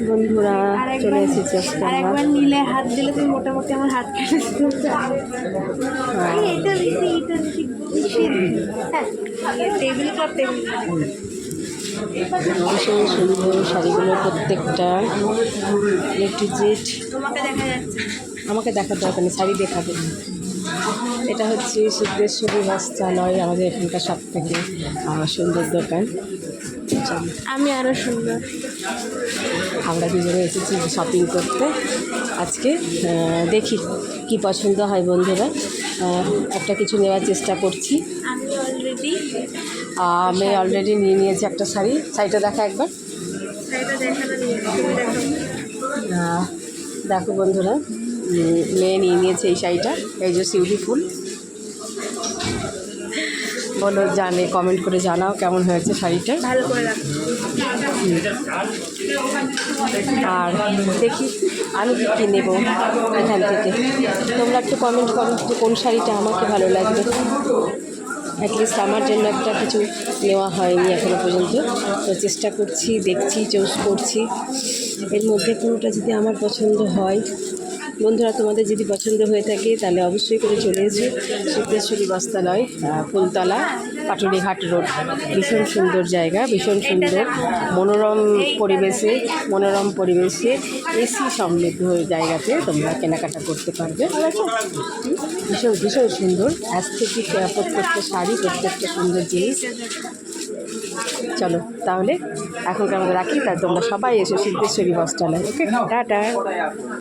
বন্ধুরা চলে এসেছি আজকে আর আমরা। একবার নিলে হাত দিলে তুমি মোটামুটি আমার হাত কেটে টেবিল ক্লথ টেবিল ভীষণ সুন্দর শাড়িগুলো প্রত্যেকটা ইলেকট্রিক। তোমাকে দেখা যাচ্ছে। আমাকে দেখার দরকার নেই, শাড়ি দেখাবে। এটা হচ্ছে সিদ্ধেশ্বরী বস্ত্রালয়, আমাদের এখানকার সব থেকে সুন্দর দোকান। আমি আরও সুন্দর। আমরা দুজনে এসেছি শপিং করতে আজকে। দেখি কি পছন্দ হয় বন্ধুরা, একটা কিছু নেওয়ার চেষ্টা করছি। আমি অলরেডি নিয়ে নিয়েছি একটা শাড়িটা দেখা একবার। দেখো বন্ধুরা, মেয়ে নিয়ে নিয়েছে এই শাড়িটা, এই যে শিউলি ফুল। বলো, জানে কমেন্ট করে জানাও কেমন হয়েছে শাড়িটা। ভালো করে রাখো। আর দেখি আমি কী নেবো এখান থেকে। তোমরা একটু কমেন্ট করো যে কোন শাড়িটা আমাকে ভালো লাগবে। অ্যাটলিস্ট আমার জন্য একটা কিছু নেওয়া হয়নি এখনও পর্যন্ত, তো চেষ্টা করছি, দেখছি, চুজ করছি। এর মধ্যে কোনোটা যদি আমার পছন্দ হয়, বন্ধুরা তোমাদের যদি পছন্দ হয়ে থাকে তাহলে অবশ্যই করে চলে এসো সিদ্ধেশ্বরী বস্ত্রালয়, ফুলতলা, পাটুলিঘাট রোড। ভীষণ সুন্দর জায়গা, ভীষণ সুন্দর মনোরম পরিবেশে এসি সমৃদ্ধ জায়গাতে তোমরা কেনাকাটা করতে পারবে। ভীষণ ভীষণ সুন্দর অ্যাস্থেটিক, প্রত্যেকটা শাড়ি, প্রত্যেকটা সুন্দর জিনিস। চলো তাহলে এখনকার মধ্যে রাখি, তাই তোমরা সবাই এসো সিদ্ধেশ্বরী বস্ত্রালয়। ওকে, টাটা।